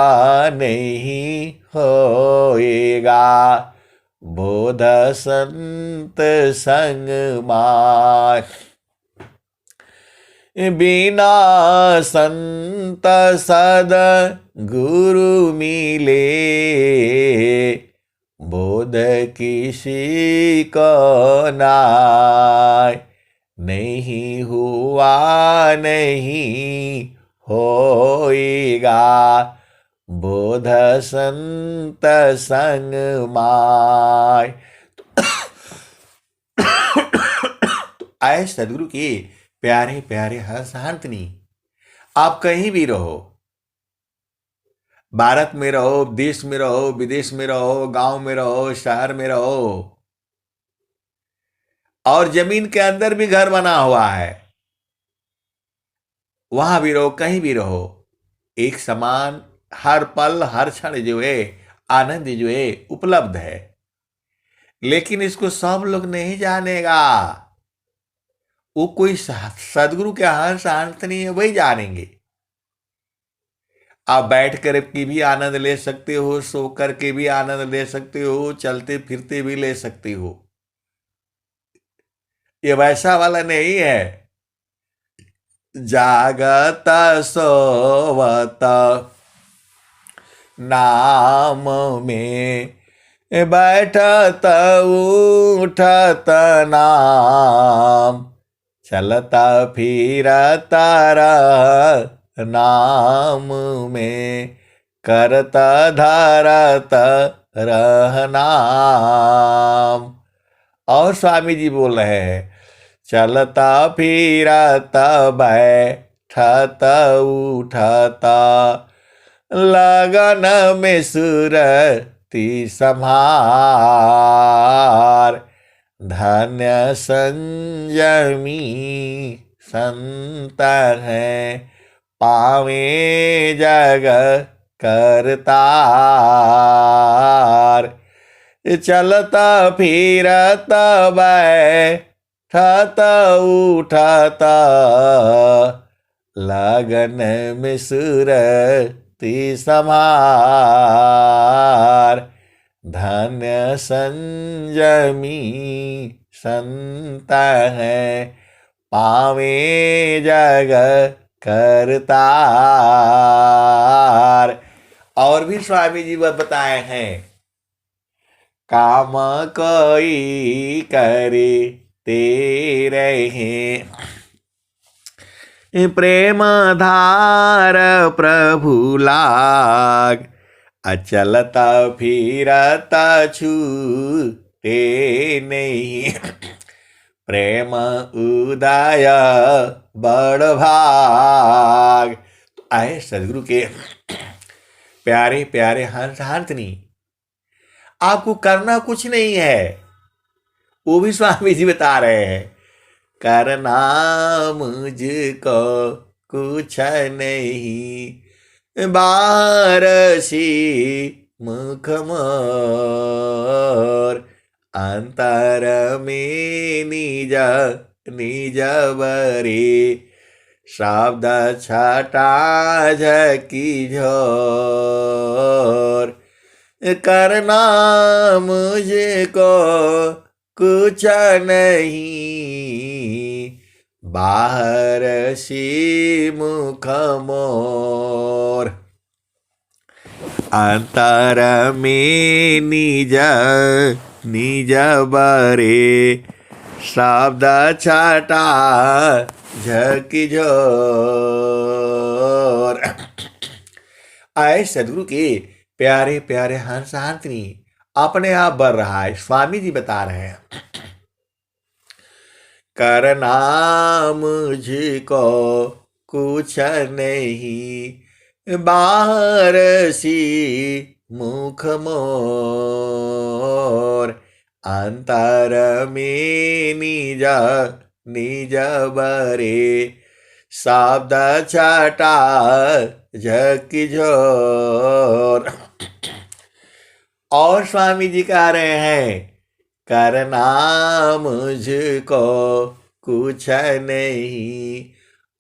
नहीं होएगा बोध संत संग माय। बिना संत सद गुरु मिले बोध किसी को नाय, नहीं हुआ नहीं होएगा बोध संत संग माय। तो आए सदगुरु के प्यारे प्यारे हर्षांतनी, आप कहीं भी रहो, भारत में रहो, देश में रहो, विदेश में रहो, गांव में रहो, शहर में रहो, और जमीन के अंदर भी घर बना हुआ है, वहां भी रहो, कहीं भी रहो, एक समान हर पल हर क्षण जो है आनंद जो है उपलब्ध है। लेकिन इसको सब लोग नहीं जानेगा। वो कोई सदगुरु के हर्ष आनंद नहीं है, वही जानेंगे। आप बैठ कर के भी आनंद ले सकते हो, सो कर के भी आनंद ले सकते हो, चलते फिरते भी ले सकते हो। ये वैसा वाला नहीं है। जागत सोवत नाम में बैठत उठत नाम, चलता फिरता नाम में करता धरत रहनाम। और स्वामी जी बोल रहे हैं, चलता फिरता बैठता उठता लगन में सुरति सम्हार, धन्य संयमी संत है पावे जग करतार, चलता फिरता बैठता उठता लगन में सुरति सम्हार, धन्य संयमी संत है पावे जग करतार। और भी स्वामी जी बताए हैं, काम कोई करे तेरे हैं, प्रेम धार प्रभु लाग, अचलता फिरता छूटे नहीं, प्रेम उदय बड़ भाग। तो आए सदगुरु के प्यारे प्यारे हंसनी, आपको करना कुछ नहीं है, वो भी स्वामी जी बता रहे हैं। करना मुझको कुछ नहीं, बारसी मुख मोर, अंतर में निज निज बरे, शब्द छटा झकी झोर, करना मुझको कुछ नहीं, बाहर सी मुख मोर, अंतर में निज निज बरे, शब्द छटा झकी झोर। आए सदगुरु के प्यारे प्यारे हंस हाथनी अपने आप बढ़ रहा है। स्वामी जी बता रहे हैं, करना मुझको कुछ नहीं, बाहर सी मुख मोर, अंतर में निज निज बरे, शब्द छटा झकी झोर। और स्वामी जी कह रहे हैं, करना मुझको कुछ नहीं,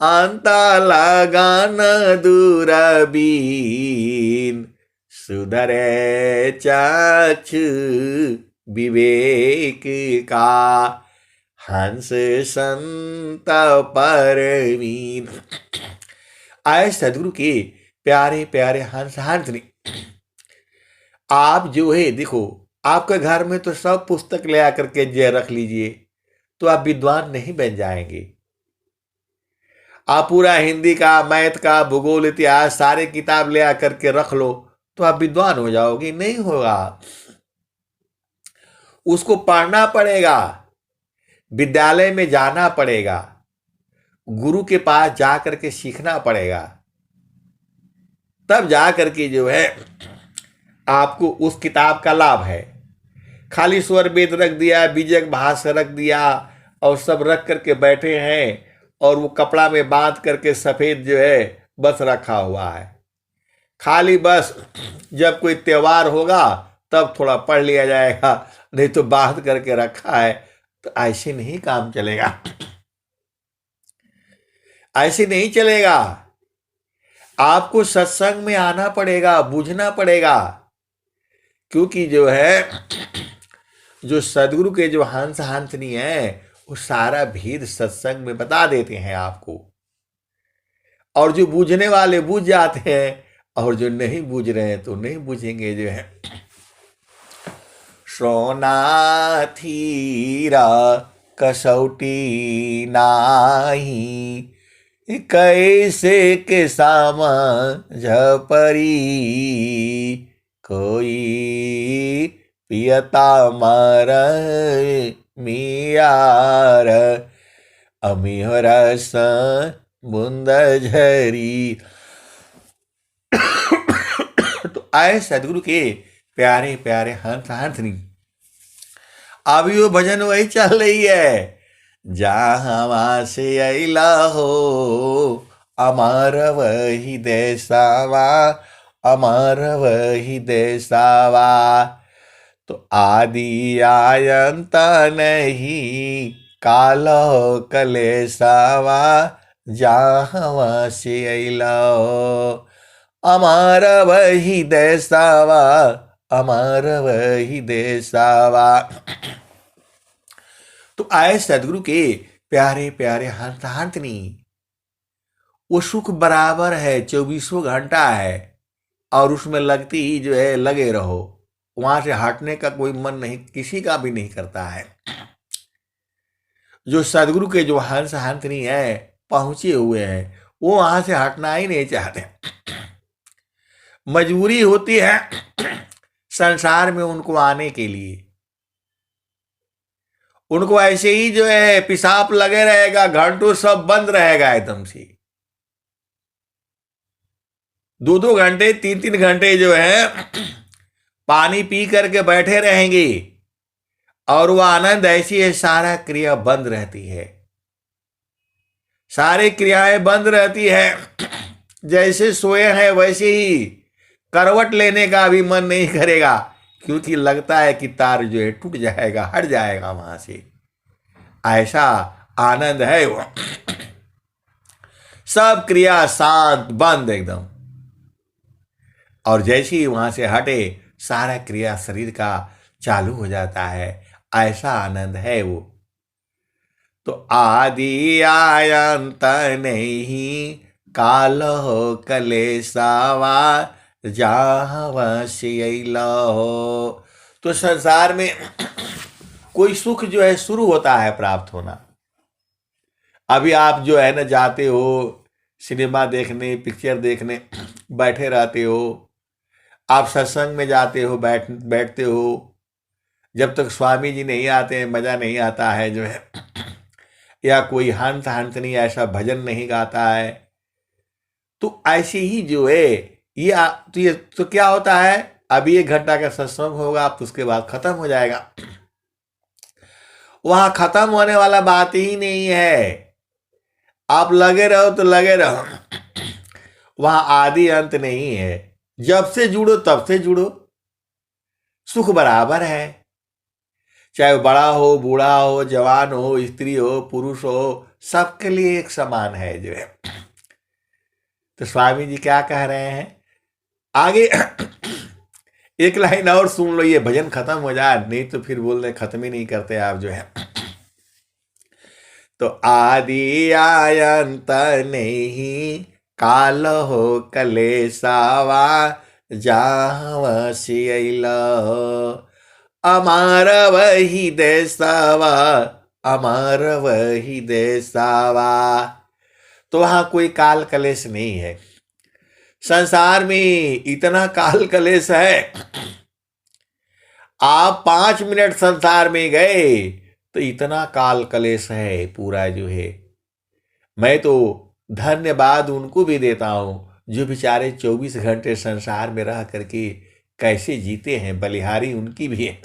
अंत लगान दूरबीन, सुधरे चक्षु विवेक का, हंस संत परवीन। आए सदगुरु के प्यारे प्यारे हंस हाथनी, आप जो है देखो, आपके घर में तो सब पुस्तक ले आकर के जे रख लीजिए तो आप विद्वान नहीं बन जाएंगे। आप पूरा हिंदी का, मैथ का, भूगोल, इतिहास सारे किताब ले आकर के रख लो तो आप विद्वान हो जाओगे? नहीं होगा। उसको पढ़ना पड़ेगा, विद्यालय में जाना पड़ेगा, गुरु के पास जा करके सीखना पड़ेगा, तब जा करके जो है आपको उस किताब का लाभ है। खाली स्वर वेद रख दिया, बीजक भाष्य रख दिया और सब रख करके बैठे हैं, और वो कपड़ा में बांध करके सफेद जो है बस रखा हुआ है। खाली बस जब कोई त्योहार होगा तब थोड़ा पढ़ लिया जाएगा, नहीं तो बांध करके रखा है। तो ऐसे नहीं काम चलेगा, ऐसे नहीं चलेगा। आपको सत्संग में आना पड़ेगा, बूझना पड़ेगा, क्योंकि जो है जो सदगुरु के जो हंस हंसनी है वो सारा भेद सत्संग में बता देते हैं आपको। और जो बूझने वाले बूझ जाते हैं, और जो नहीं बूझ रहे हैं तो नहीं बूझेंगे। जो है सोना थीरा कसौटी नाही, कैसे के समझ परी, कोई पियता मर मियार, अमीहर बुंद झरी। तो आए सदगुरु के प्यारे प्यारे हंस हंसनी, अभी वो भजन वही चल रही है, जहाँ से अला हो अमर वही देसावा, अमर वही देसावा। तो आदि आयंत नहीं, काल हो कलेसावा, जहाँ से अला हो अमर वही देसावा, अमर वही देसावा। तो आए सदगुरु के प्यारे प्यारे हंस हंसनी, वो सुख बराबर है, 24 घंटा है, और उसमें लगती ही जो है लगे रहो, वहां से हटने का कोई मन नहीं, किसी का भी नहीं करता है। जो सदगुरु के जो हंस हंसनी है पहुंचे हुए हैं, वो वहां से हटना ही नहीं चाहते। मजबूरी होती है संसार में उनको आने के लिए, उनको ऐसे ही जो है पेशाब लगे रहेगा, घंटों सब बंद रहेगा एकदम से, 2-2 घंटे 3-3 घंटे जो है पानी पी करके बैठे रहेंगे, और वह आनंद ऐसी है, सारा क्रिया बंद रहती है, सारी क्रियाएं बंद रहती है। जैसे सोए हैं वैसे ही करवट लेने का भी मन नहीं करेगा, क्योंकि लगता है कि तार जो है टूट जाएगा, हट जाएगा वहां से। ऐसा आनंद है वो, सब क्रिया शांत बंद एकदम, और जैसे ही वहां से हटे सारा क्रिया शरीर का चालू हो जाता है। ऐसा आनंद है वो। तो आदि आयंत नहीं, काल हो कलेसावा, जहाँ से अला हो। तो संसार में कोई सुख जो है शुरू होता है प्राप्त होना। अभी आप जो है ना जाते हो सिनेमा देखने, पिक्चर देखने, बैठे रहते हो, आप सत्संग में जाते हो, बैठते हो, जब तक स्वामी जी नहीं आते हैं मजा नहीं आता है जो है, या कोई हंस हंस नहीं ऐसा भजन नहीं गाता है। तो ऐसे ही जो है ये तो क्या होता है, अभी 1 घंटा का सत्संग होगा तो उसके बाद खत्म हो जाएगा। वहां खत्म होने वाला बात ही नहीं है, आप लगे रहो तो लगे रहो, वहां आदि अंत नहीं है। जब से जुड़ो तब से जुड़ो, सुख बराबर है, चाहे वो बड़ा हो, बूढ़ा हो, जवान हो, स्त्री हो, पुरुष हो, सबके लिए एक समान है जो है। तो स्वामी जी क्या कह रहे हैं आगे, एक लाइन और सुन लो, ये भजन खत्म हो जाए, नहीं तो फिर बोल रहे खत्म ही नहीं करते आप जो है। तो आदि आयंत नहीं, काल हो कलेसावा, जहाँ से अइला अमार वही देसावा, अमार वही देसावा। तो वहां कोई काल कलेश नहीं है। संसार में इतना काल कलेश है, आप 5 मिनट संसार में गए तो इतना काल कलेश है पूरा जो है। मैं तो धन्यवाद उनको भी देता हूं जो बेचारे 24 घंटे संसार में रह करके कैसे जीते हैं, बलिहारी उनकी भी है।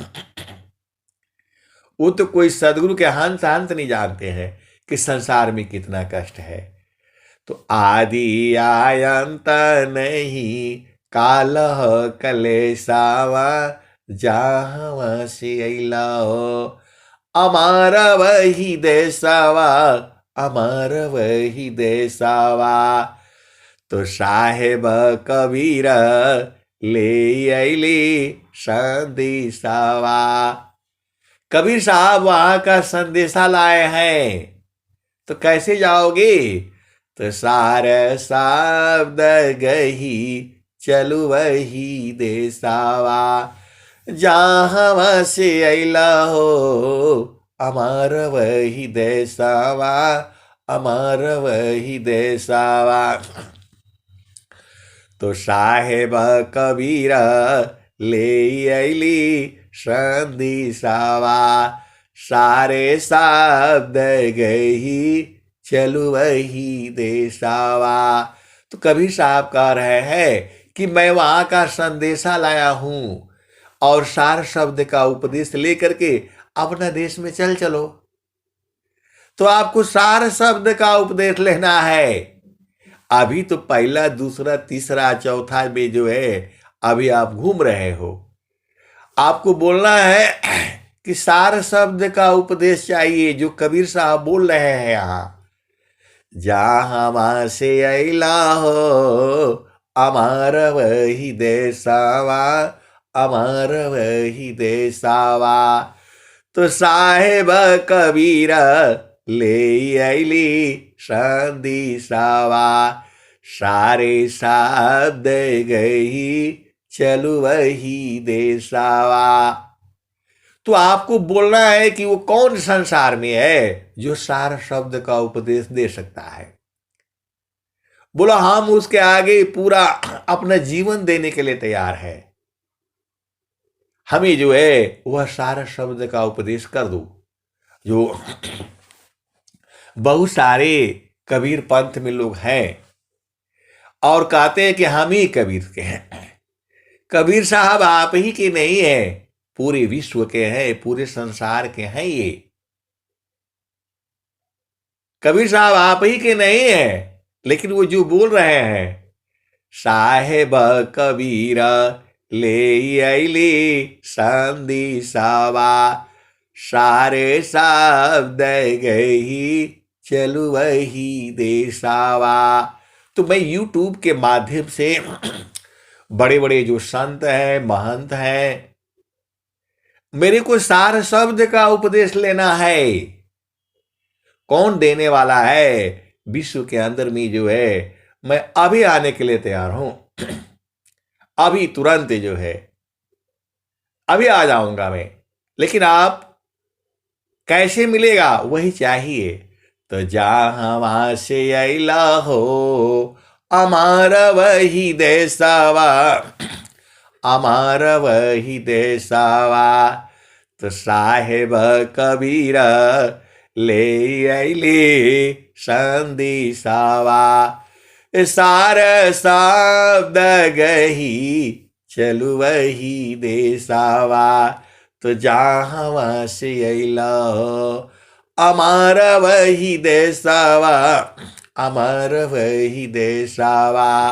वो तो कोई सदगुरु के हंस हंस नहीं जानते हैं कि संसार में कितना कष्ट है। तो आदि आयंत नहीं, काल कलेसावा, जहाँ से अइला हो अमार वही देसावा, अमर वही देसावा। तो साहेब कबीर ले अइली संदेशावा। कबीर साहब वहां का संदेशा लाए हैं, तो कैसे जाओगे? तो सार शब्द गही चलु वही देसावा, जहाँ से अइला हो अमर वही देसावा, अमर वही देसावा। तो साहेब कबीर ले अइली संदेशावा, सारे शब्द गही चलु वही देसावा। तो कबीर साहब कह रहे हैं कि मैं वहां का संदेशा लाया हूं और सार शब्द का उपदेश लेकर के अपना देश में चलो। तो आपको सार शब्द का उपदेश लेना है। अभी तो पहला, दूसरा, तीसरा, चौथा में जो है अभी आप घूम रहे हो। आपको बोलना है कि सार शब्द का उपदेश चाहिए जो कबीर साहब बोल रहे हैं यहाँ। जहाँ से अइला हो अमर वही देसावा, अमर वही देसावा। तो साहेब कबीर ले अइली संदेशावा, सारे शब्द गही चलु वही देसावा। तो आपको बोलना है कि वो कौन संसार में है जो सार शब्द का उपदेश दे सकता है। बोला हम उसके आगे पूरा अपना जीवन देने के लिए तैयार है। हमें जो है वह सार शब्द का उपदेश कर दो। जो बहुत सारे कबीर पंथ में लोग हैं और कहते हैं कि हम ही कबीर के हैं। कबीर साहब आप ही के नहीं है, पूरे विश्व के हैं, पूरे संसार के हैं। ये कबीर साहब आप ही के नहीं है, लेकिन वो जो बोल रहे हैं साहेब कबीर ले अइली संदेशावा, सारे शब्द गही चलु वही देसावा। तो मैं यूट्यूब के माध्यम से बड़े बड़े जो संत हैं, महंत हैं, मेरे को सार शब्द का उपदेश लेना है। कौन देने वाला है विश्व के अंदर में जो है, मैं अभी आने के लिए तैयार हूं। अभी तुरंत जो है अभी आ जाऊंगा मैं। लेकिन आप कैसे मिलेगा वही चाहिए। तो जहाँ से अला हो हमारा वही देसावा, हमारा वही देसावा। तो साहेब कबीर ले अले संदेशावा, सार शब्द गही चलु वही देसावा। तो जहाँ से अला हो अमर वही देसावा, अमर वही देसावा।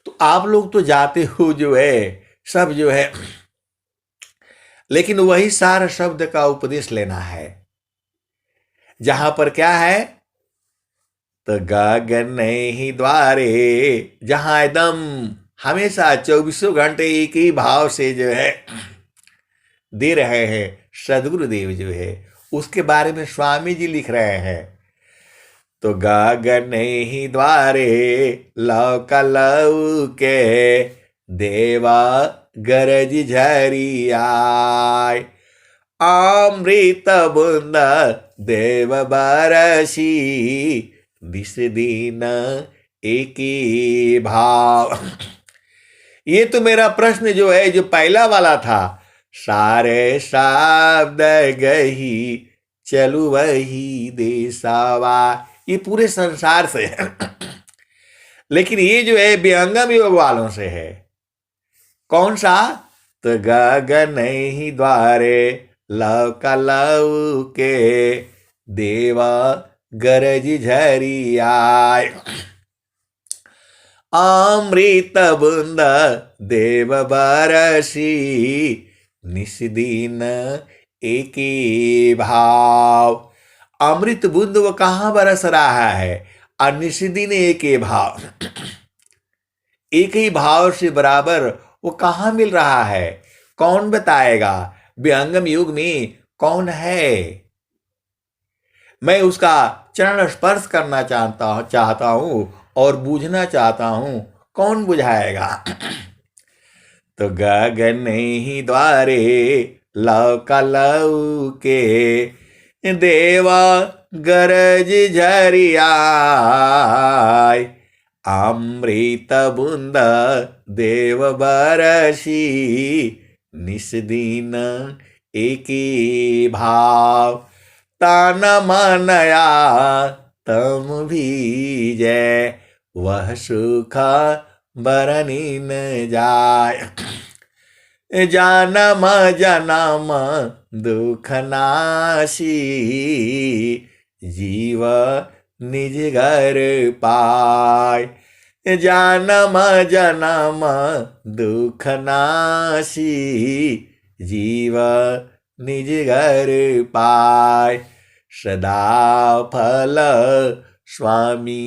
तो आप लोग तो जाते हो जो है सब जो है, लेकिन वही सार शब्द का उपदेश लेना है। जहां पर क्या है, तो गगन ही द्वारे, जहां एकदम हमेशा 24 घंटे एक ही भाव से जो है दे रहे हैं सदगुरुदेव जो है, उसके बारे में स्वामी जी लिख रहे हैं। तो गगन ही द्वारे लौक लौ के देवा गरज झरियाय, अमृत बूंद देव बरसी दिस दिन एक ही भाव। ये तो मेरा प्रश्न जो है, जो पहला वाला था, सारे शब्द गही चलू वही देसावा, ये पूरे संसार से है। लेकिन ये जो है विहंगम योग वालों से है। कौन सा? तो गगन ही द्वारे लौक लौ के देवा गरज झरियाय, अमृत बूंद देव बरसी निस दिन एक ही भाव। अमृत बूंद वो कहां बरस रहा है, और निस दिन एक ही भाव। एक ही भाव से बराबर वो कहां मिल रहा है, कौन बताएगा? विहंगम युग में कौन है? मैं उसका चरण स्पर्श करना चाहता हूं और बूझना चाहता हूं, कौन बुझाएगा? तो गगन ही द्वारे लौक लौ के देवा गरज झरियाय, अमृत बूंद देव बरसी निस दिन एक ही भाव। तन मनया तम भीजे वह सुख बरनी न जाय, जानम जनम दुख नाशी जीव निज घर पाय, जानम जनम दुख नाशी जीव निज घर पाय। सदा फल स्वामी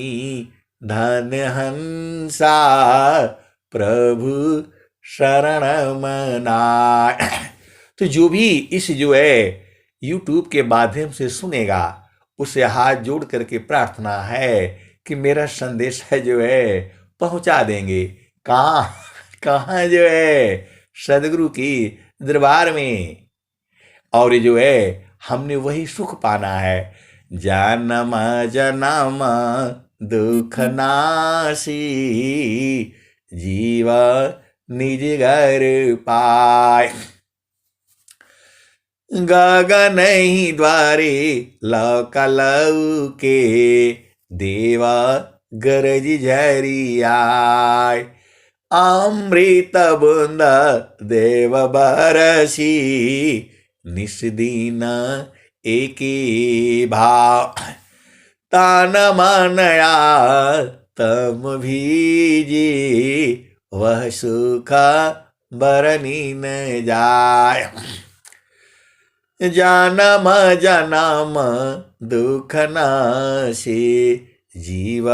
धन हंसा प्रभु शरण मनाय। तो जो भी इस जो है YouTube के माध्यम से सुनेगा, उसे हाथ जोड़ करके प्रार्थना है कि मेरा संदेश है जो है पहुंचा देंगे। कहाँ कहाँ जो है? सदगुरु की दरबार में। और जो है हमने वही सुख पाना है। जन्म जन्म दुख नाशी जीव निज घर पाय, गगन ही द्वारे लौक लौ के देवा गरज झरियाय, अमृत बूंद देव बरसी निस दिन एक ही भाव। तान मनया तम भीजी वह सुख बरनी न जाय, जानम जनम दुख नाशी जीव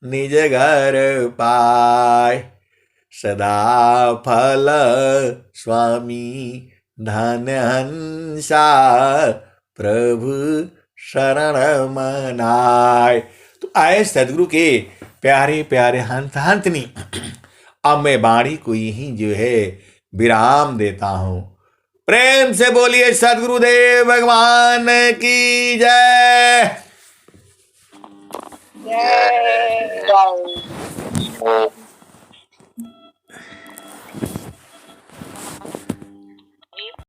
निज घर पाय। सदा फल स्वामी धन हंसा प्रभु शरण मनाय। तो आए सदगुरु के प्यारे प्यारे हंस हंसनी, अब मैं वाणी को यही जो है विराम देता हूँ। प्रेम से बोलिए सदगुरुदेव भगवान की जय। जय।